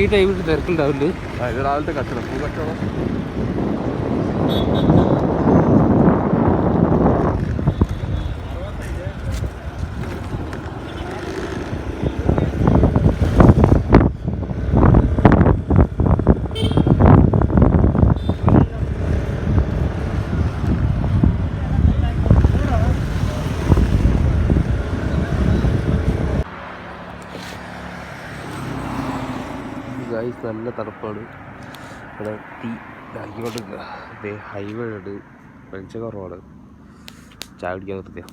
ഈ ടൈമിൽ തിരക്കുണ്ടാവില്ലേ? ഇത് രാവിലത്തെ കച്ചവടം, പൂ കച്ചവടം. നല്ല തണുപ്പാണ് ഇവിടെ. തീ ഇതാക്കിക്കൊണ്ട് ഹൈവേ ഉണ്ട്, വെളിച്ച കുറവാണ്. ചായ കുടിക്കാൻ നിർത്തിയ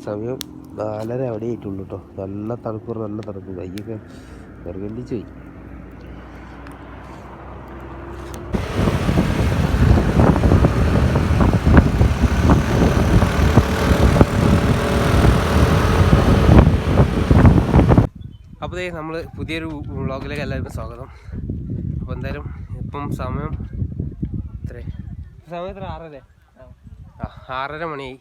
സമയം 4:30 അവിടെ ആയിട്ടുള്ളൂ കേട്ടോ. നല്ല തണുപ്പ്, നല്ല തണുപ്പ്. കയ്യൊക്കെ വിറകല്ലിച്ച് പോയി. അപ്പോൾ നമ്മൾ പുതിയൊരു വ്ളോഗിലേക്ക് എല്ലാവർക്കും സ്വാഗതം. അപ്പോൾ എന്തായാലും ഇപ്പം സമയം എത്ര 6:30. 6:30 മണിയായി.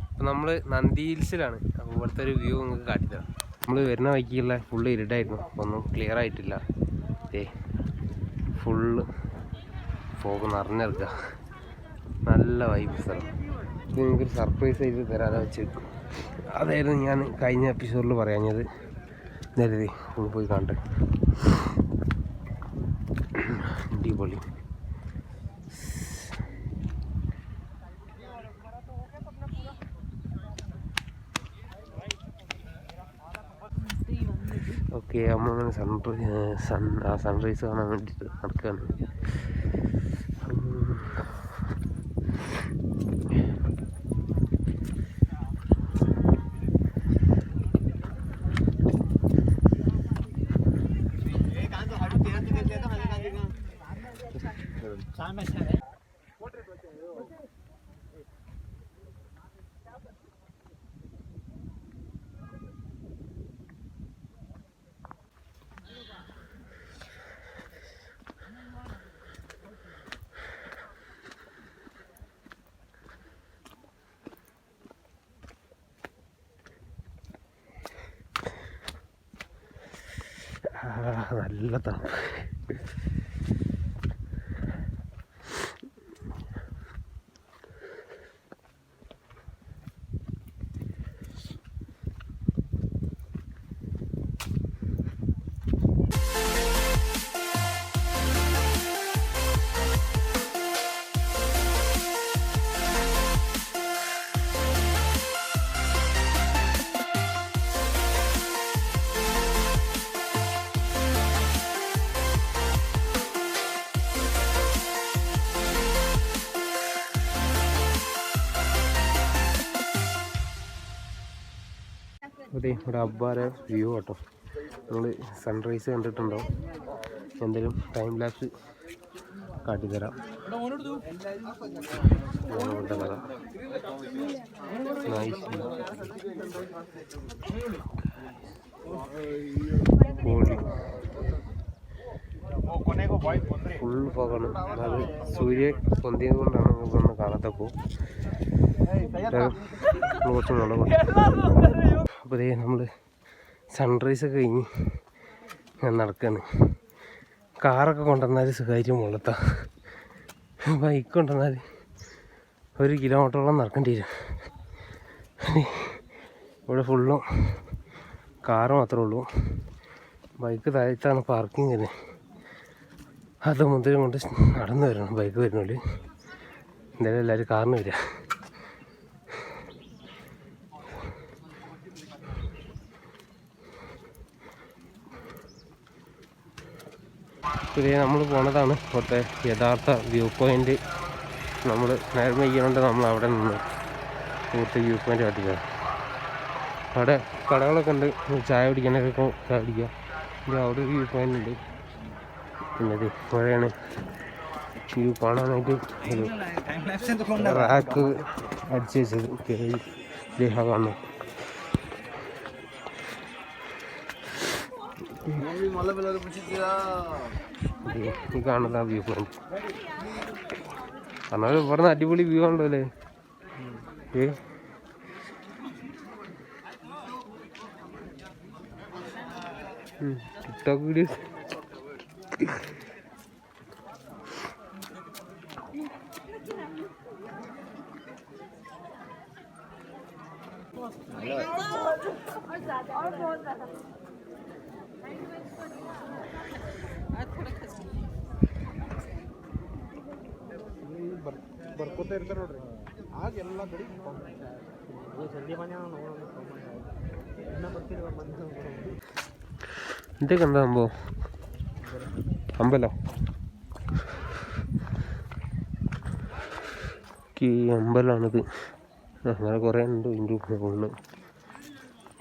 അപ്പം നമ്മൾ നന്ദി ഹിൽസിലാണ്. അപ്പോൾ ഇവിടുത്തെ ഒരു വ്യൂ നിങ്ങൾക്ക് കാട്ടിത്തരാം. നമ്മൾ വരുന്ന വഴിക്കുള്ള ഫുള്ള് ഇരുട്ടായിരുന്നു, ഒന്നും ക്ലിയർ ആയിട്ടില്ല. ഫുള്ള് ഫോഗ് നിറഞ്ഞെടുക്കുക. നല്ല വൈബ് സ്ഥലം. ഇത് നിങ്ങൾക്കൊരു സർപ്രൈസ് ആയിട്ട് തരാതെ വെച്ച് അതായിരുന്നു ഞാൻ കഴിഞ്ഞ എപ്പിസോഡിൽ പറയാഞ്ഞത്. നേരത്തെ ഒന്ന് പോയി കണ്ട് അടിപൊളി. ഓക്കെ, നമ്മളങ്ങനെ സൺറൈസ് കാണാൻ വേണ്ടിയിട്ട് നടക്കുകയാണ്. നല്ല തണുപ്പ്. അതെ, ഇവിടെ അബ്ബാരെ വ്യൂ കേട്ടോ. നമ്മൾ സൺറൈസ് കണ്ടിട്ടുണ്ടോ? എന്തെങ്കിലും ടൈം ലാപ്സ് കാട്ടിത്തരാം. ഫുൾ ഫോഗാണ്. അത് സൂര്യൻ പൊന്തിയത് കൊണ്ടാണ് നമുക്ക് കാണാത്തപ്പോൾ കുറച്ച് മുളക്. അപ്പോൾ ഇതേ നമ്മൾ സൺറൈസൊക്കെ കഴിഞ്ഞ് ഞാൻ നടക്കുകയാണ്. കാറൊക്കെ കൊണ്ടുവന്നാൽ സുഖമായിട്ട് മുളത്താം. ബൈക്ക് കൊണ്ടുവന്നാൽ 1 കിലോമീറ്ററോളം നടക്കേണ്ടി വരും. ഇവിടെ ഫുള്ളും കാറ് മാത്രമേ ഉള്ളൂ. ബൈക്ക് താഴത്താണ് പാർക്കിംഗ് തന്നെ. അത് മുതൽ കൊണ്ട് നടന്നു വരണം ബൈക്ക് വരുന്നുള്ളൂ. എന്തായാലും എല്ലാവരും കാറിന് വരിക. നമ്മൾ പോണതാണ് ഇപ്പോഴത്തെ യഥാർത്ഥ വ്യൂ പോയിൻ്റ്. നമ്മൾ നേരം വയ്ക്കുന്നുണ്ട്. നമ്മൾ അവിടെ നിന്ന് ഇവിടുത്തെ വ്യൂ പോയിൻ്റ് കാട്ടിക്കുക. അവിടെ കടകളൊക്കെ ഉണ്ട്, ചായ കുടിക്കാനൊക്കെ ചായ കുടിക്കുക. ഇത് അവിടെ ഒരു വ്യൂ പോയിൻ്റ് ഉണ്ട്. പിന്നെ ഇപ്പോഴാണ് വ്യൂ കാണാനായിട്ട് ഒരു റാക്ക് അടിച്ച് വെച്ചത്. ദേഹ കാണുന്നു. ഈ കാണുന്ന വ്യൂ പോയിന്റ് പറഞ്ഞാൽ ഇവിടുന്ന് അടിപൊളി വ്യൂ ആണല്ലോ അല്ലേ? ടിക്ടോക്ക് വീഡിയോസ് ഇതൊക്കെ എന്താ സംഭവം? അമ്പലം അമ്പലമാണിത്. അങ്ങനെ കുറേ ഉണ്ട് ഇതിൻ്റെ മുകളിൽ.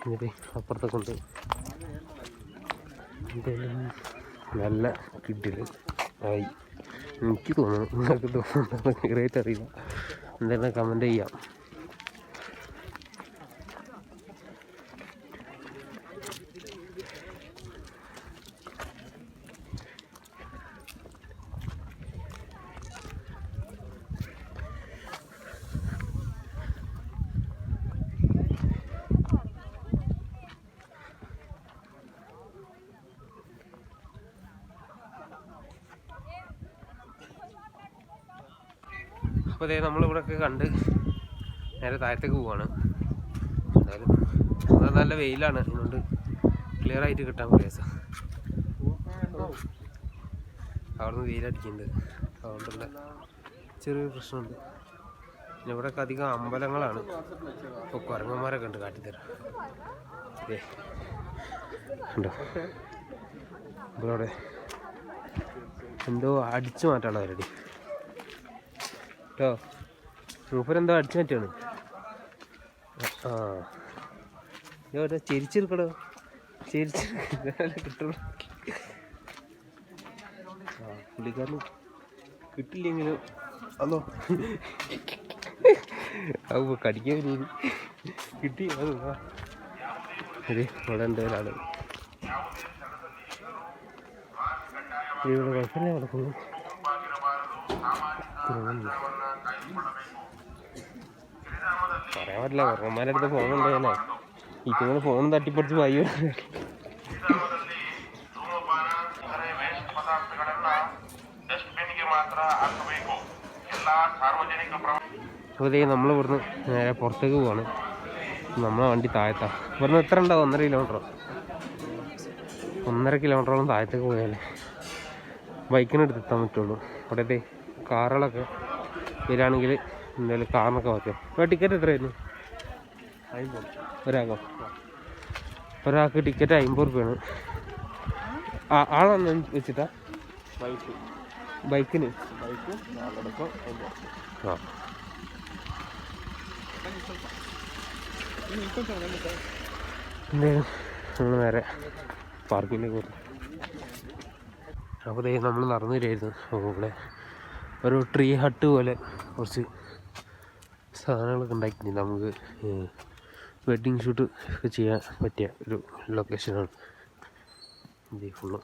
എന്നിട്ട് അപ്പുറത്തൊക്കെ ഉണ്ട്. എന്തായാലും നല്ല കിട്ടില്ല ആയി എനിക്ക് തോന്നുന്നു. നിങ്ങൾക്ക് തോന്നുന്നു ക്ലിയറായിട്ട് അറിയില്ല. എന്തായാലും കമൻറ്റ് ചെയ്യാം. അപ്പോൾ അതേ നമ്മളിവിടെയൊക്കെ കണ്ട് നേരെ താഴത്തേക്ക് പോവാണ്. എന്തായാലും നല്ല വെയിലാണ്, അതുകൊണ്ട് ക്ലിയർ ആയിട്ട് കിട്ടാൻ പ്രയാസം. അവിടുന്ന് വെയിലടിക്കുന്നുണ്ട്, അതുകൊണ്ടുള്ള ചെറിയൊരു പ്രശ്നമുണ്ട്. പിന്നെ ഇവിടെയൊക്കെ അധികം അമ്പലങ്ങളാണ്. ഇപ്പോൾ കുരങ്ങന്മാരൊക്കെ ഉണ്ട് കാട്ടിത്തരാം. അതെ ഉണ്ടോ ഇവിടെ എന്തോ അടിച്ചു മാറ്റാനുള്ള പരിപാടി കേട്ടോ. മൂപ്പരെന്തോ അടിച്ചു മാറ്റാണ്. ആ ഇവിടെ ചെരിച്ചെടുക്കടോ, ചെരിച്ച് കിട്ടുള്ളൂ. ആ പുള്ളിക്കാരന് കിട്ടില്ലെങ്കിലും അതോ അത് കടിക്കാൻ രീതി കിട്ടി. അത് ശരി, ഇവിടെ ഉണ്ട് ഒരാള്. ഇവിടെ കുഴപ്പമില്ല, നടക്കുന്നു. പറയാൻ പറ്റില്ല, കുറവന്മാരുടെ അടുത്ത് ഫോണുണ്ടല്ലേ. ഇങ്ങനെ ഫോൺ തട്ടിപ്പറിച്ച് വയ്യ. അപ്പോൾ നമ്മളിവിടുന്ന് നേരെ പുറത്തേക്ക് പോവാണ്. നമ്മളെ വണ്ടി താഴത്താ. ഇവിടുന്ന് എത്ര ഉണ്ടാവും? 1.5 കിലോമീറ്ററോ? 1.5 കിലോമീറ്ററോളം താഴത്തേക്ക് പോയാലേ ബൈക്കിനെടുത്ത് എത്താൻ പറ്റുള്ളൂ. അവിടത്തെ കാറുകളൊക്കെ വരികയാണെങ്കിൽ എന്തായാലും കാറിനൊക്കെ വയ്ക്കാം. ഇപ്പോൾ ടിക്കറ്റ് എത്രയായിരുന്നു? 50 ഒരാൾക്ക് ടിക്കറ്റ് 50 രൂപയാണ്. ആളൊന്നും വെച്ചിട്ടാ ബൈക്കിന്? ആ എന്തായാലും നമ്മൾ നേരെ പാർക്കിങ്ങിലേക്ക് പോകും. അപ്പോൾ നമ്മൾ നടന്നു തരുമായിരുന്നു. ഇവിടെ ഒരു ട്രീ ഹട്ട് പോലെ കുറച്ച് സാധനങ്ങളൊക്കെ ഉണ്ടാക്കിയിട്ടുണ്ട്. നമുക്ക് വെഡ്ഡിങ് ഷൂട്ട് ഒക്കെ ചെയ്യാൻ പറ്റിയ ഒരു ലൊക്കേഷനാണ് ഇത് ഫുള്ള്.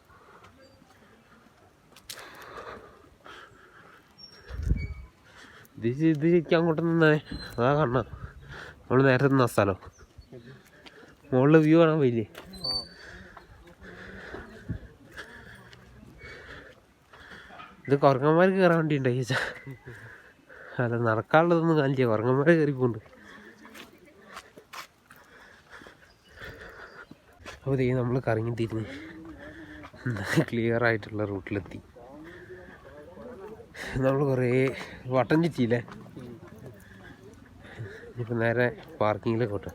ഇത് ശരിക്കും അങ്ങോട്ട് നിന്നേ അതാ കാണാം. നമ്മൾ നേരത്തെ നിന്ന സ്ഥലം മുകളിൽ വ്യൂ കാണാൻ പോയില്ലേ? ഇത് കുരങ്ങന്മാർക്ക് കയറാൻ വേണ്ടി ഉണ്ടായി. അല്ല, നടക്കാനുള്ളതൊന്നും കാണില്ല, കുരങ്ങന്മാരെ കയറിപ്പോണ്ട്. അപ്പോൾ നമ്മൾ കറങ്ങി തിരിഞ്ഞ് ക്ലിയർ ആയിട്ടുള്ള റൂട്ടിലെത്തി. നമ്മൾ കുറേ വട്ടം ചുറ്റിയില്ലേ. ഇപ്പം നേരെ പാർക്കിങ്ങിലേക്ക് പോട്ടെ.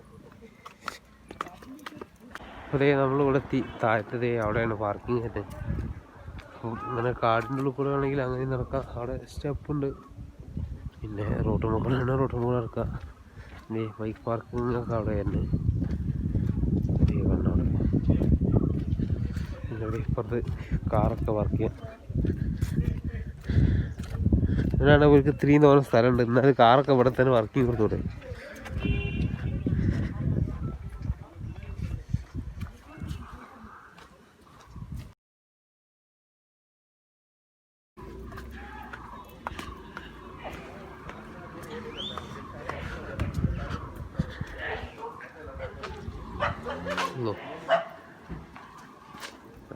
അപ്പോൾ നമ്മളിവിടെ എത്തി. താഴത്തെ അവിടെയാണ് പാർക്കിംഗ് ആയിട്ട്. ഇങ്ങനെ കാടിൻ്റെ ഉള്ളിൽ കൂടെ ആണെങ്കിൽ അങ്ങനെ നടക്കാം. അവിടെ സ്റ്റെപ്പുണ്ട്. പിന്നെ റോഡ് മുകളിലാണ്, റോഡ് മുകളിൽ നടക്കാം. പിന്നെ ബൈക്ക് പാർക്കിംഗ് ഒക്കെ അവിടെ തന്നെ. കണ്ടവിടെ ഇവിടെ ഇപ്പുറത്ത് കാറൊക്കെ പാർക്ക് ചെയ്യാം. അങ്ങനെയാണ് അവർക്ക് ഇത്രയും തോന്നുന്ന സ്ഥലമുണ്ട്. എന്നാലും കാറൊക്കെ ഇവിടെ തന്നെ പാർക്കിംഗ് കൊടുത്തൂടെ?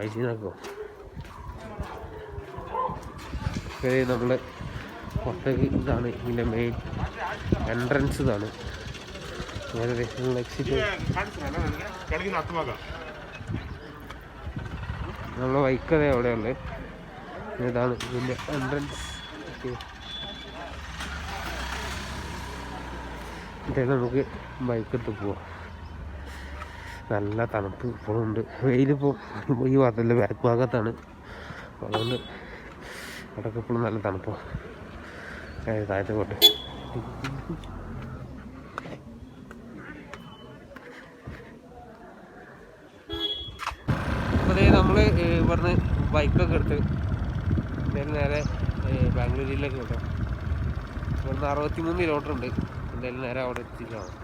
ഐസിനാക്കോ നമ്മൾ പുറത്തേക്ക് ഇതാണ് ഇതിൻ്റെ മെയിൻ എൻട്രൻസ്. ഇതാണ് എക്സിറ്റ്. നമ്മളെ ബൈക്കത് എവിടെയുള്ളത്. ഇതാണ് ഇതിൻ്റെ എൻട്രൻസ്. നമുക്ക് ബൈക്കെടുത്ത് പോവാം. നല്ല തണുപ്പ് ഇപ്പോഴും ഉണ്ട്. വെയിലിപ്പോൾ ഈ ഭാഗത്തല്ല, ബാക്ക് ഭാഗത്താണ്. അതുകൊണ്ട് അവിടെയൊക്കെ ഇപ്പോഴും നല്ല തണുപ്പാണ്. താഴത്തെ കൊണ്ട് അപ്പോൾ നമ്മൾ ഇവിടുന്ന് ബൈക്കൊക്കെ എടുത്ത് നേരെ ബാംഗ്ലൂരിലേക്ക് കിട്ടും. ഇവിടുന്ന് 63 കിലോമീറ്റർ ഉണ്ട്. എന്തായാലും നേരെ അവിടെ എത്തിക്കണം.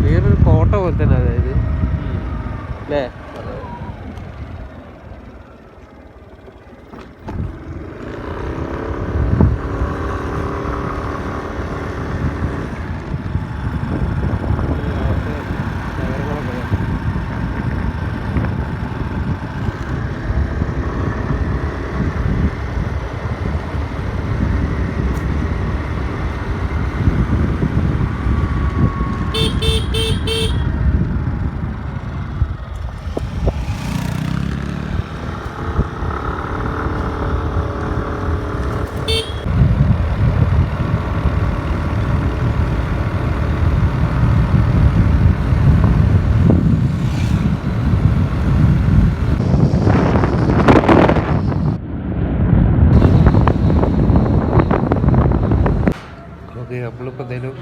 വേറൊരു കോട്ട പോലെ തന്നെ, അതായത് അല്ലേ? നമ്മളിപ്പോൾ എന്തായാലും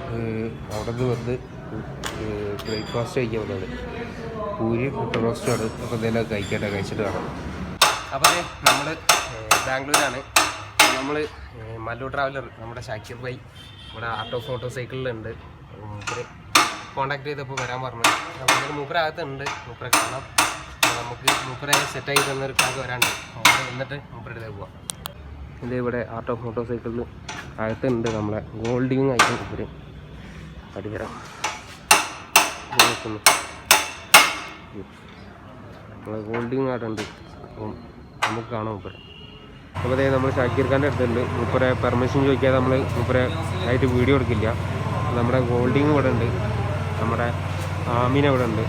അവിടെ നിന്ന് വന്ന് ബ്രേക്ക്ഫാസ്റ്റ് കഴിക്കാൻ വന്നത് പൂരി മുട്ട റോസ്റ്റുമാണ്. അപ്പോൾ എന്തായാലും കഴിച്ചിട്ട് കാണാം. അപ്പോൾ നമ്മൾ ബാംഗ്ലൂരാണ്. നമ്മൾ മല്ലു ട്രാവലർ, നമ്മുടെ ഷാക്കിർ ഭായി ഇവിടെ ആർട്ട് ഓഫ് മോട്ടോർ സൈക്കിളിലുണ്ട്. മൂപ്പര് കോൺടാക്ട് ചെയ്തപ്പോൾ വരാൻ പറഞ്ഞു. അപ്പോൾ മൂപ്പരകത്തുണ്ട്. മൂപ്പരെ കാണാം. നമുക്ക് മൂപ്പരെ സെറ്റാക്കി തന്നൊരു കാക്ക് വരാണ്ട് അവിടെ വന്നിട്ട് മൂപ്പരുടെ പോവാം. ഇത് ഇവിടെ ആർട്ട് ഓഫ് മോട്ടോർ സൈക്കിളിൽ അകത്തുണ്ട് നമ്മളെ ഗോൾഡിങ് ആയിട്ട് മൂപ്പര് അടിവരാം. നമ്മളെ ഗോൾഡിങ് ആയിട്ടുണ്ട്. അപ്പം നമുക്ക് കാണാം മൂപ്പരെ. അപ്പോൾ അതായത് നമ്മൾ ഷാക്കിർ ഖാൻ്റെ അടുത്തുണ്ട്. മൂപ്പരെ പെർമിഷൻ ചോദിക്കാതെ നമ്മൾ മൂപ്പരെ ആയിട്ട് വീഡിയോ എടുക്കില്ല. നമ്മുടെ ഗോൾഡിങ് ഇവിടെ ഉണ്ട്, നമ്മുടെ ആമീന ഇവിടെ ഉണ്ട്.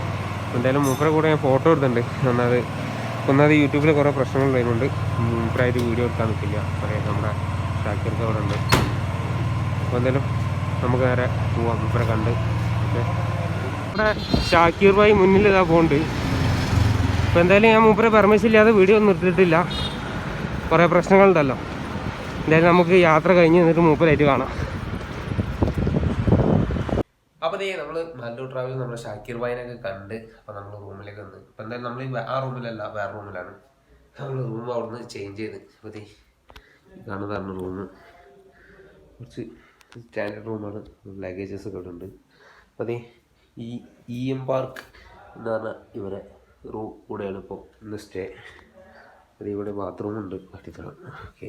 എന്തായാലും മൂപ്പരെ കൂടെ ഞാൻ ഫോട്ടോ എടുത്തിട്ടുണ്ട്. ഒന്നാമത് യൂട്യൂബിൽ കുറേ പ്രശ്നങ്ങൾ വരുന്നുണ്ട്. മൂപ്പരായിട്ട് വീഡിയോ എടുക്കാൻ നിൽക്കില്ല. പറയാം നമ്മുടെ ഷാക്കിർ ഖാൻ ഇവിടെ ഉണ്ട്. അപ്പോൾ എന്തായാലും നമുക്ക് നേരെ പോവാം. മൂപ്പരെ കണ്ട് നമ്മുടെ ഷാക്കിർ ഭായി മുന്നിൽ ഇതാ പോകുന്നുണ്ട്. അപ്പോൾ എന്തായാലും ഞാൻ മൂപ്പരെ പെർമിഷൻ ഇല്ലാതെ വീഡിയോ ഒന്നും എടുത്തിട്ടില്ല. കുറേ പ്രശ്നങ്ങളുണ്ടല്ലോ. എന്തായാലും നമുക്ക് യാത്ര കഴിഞ്ഞ് എന്നിട്ട് മൂപ്പരായിട്ട് കാണാം. അപ്പോൾ നമ്മൾ മല്ലു ട്രാവൽ നമ്മുടെ ഷാക്കിർ ഭായിനൊക്കെ കണ്ട് അപ്പോൾ നമ്മൾ റൂമിലേക്ക് വന്ന്. അപ്പോൾ എന്തായാലും നമ്മൾ ആ റൂമിലല്ല, വേറെ റൂമിലാണ്. നമ്മൾ റൂം അവിടുന്ന് ചേഞ്ച് ചെയ്ത്. അപ്പോൾ കാണുന്നതാണ് റൂം. കുറച്ച് സ്റ്റാൻഡേർഡ് റൂമാണ്. ലഗേജസ് ഒക്കെ ഇവിടെ ഉണ്ട്. അപ്പോൾ ഈ എം പാർക്ക് എന്ന് പറഞ്ഞാൽ ഇവരെ റൂം കൂടെയാണ് ഇപ്പോൾ ഇന്ന് സ്റ്റേ. അത് ഇവിടെ ബാത്റൂമുണ്ട്. കാട്ടിത്തരാം. ഓക്കെ,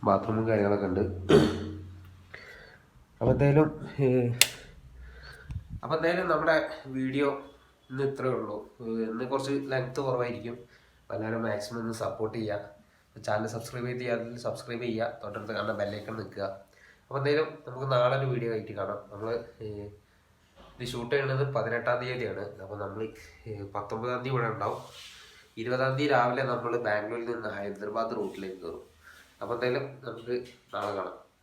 ബാത്റൂമും കാര്യങ്ങളൊക്കെ ഉണ്ട്. അപ്പോൾ എന്തായാലും നമ്മുടെ വീഡിയോ ഇന്ന് ഇത്രയേ ഉള്ളൂ. ഇന്ന് കുറച്ച് ലെങ്ത്ത് കുറവായിരിക്കും. എല്ലാവരും മാക്സിമം ഒന്ന് സപ്പോർട്ട് ചെയ്യുക. ചാനൽ സബ്സ്ക്രൈബ് ചെയ്യുക. തൊട്ടടുത്ത് കാണുന്ന ബെല്ലൈക്കൺ നിൽക്കുക. അപ്പോൾ എന്തായാലും നമുക്ക് നാളെ ഒരു വീഡിയോ ആയിട്ട് കാണാം. നമ്മൾ ഇത് ഷൂട്ട് ചെയ്യുന്നത് 18-ാം തീയതിയാണ്. അപ്പോൾ നമ്മൾ 19-ാം തീയതി ഇവിടെ ഉണ്ടാവും. 20-ാം തീയതി രാവിലെ നമ്മൾ ബാംഗ്ലൂരിൽ നിന്ന് ഹൈദരാബാദ് റൂട്ടിലേക്ക് കയറും. അപ്പോൾ എന്തായാലും നമുക്ക് നാളെ കാണാം.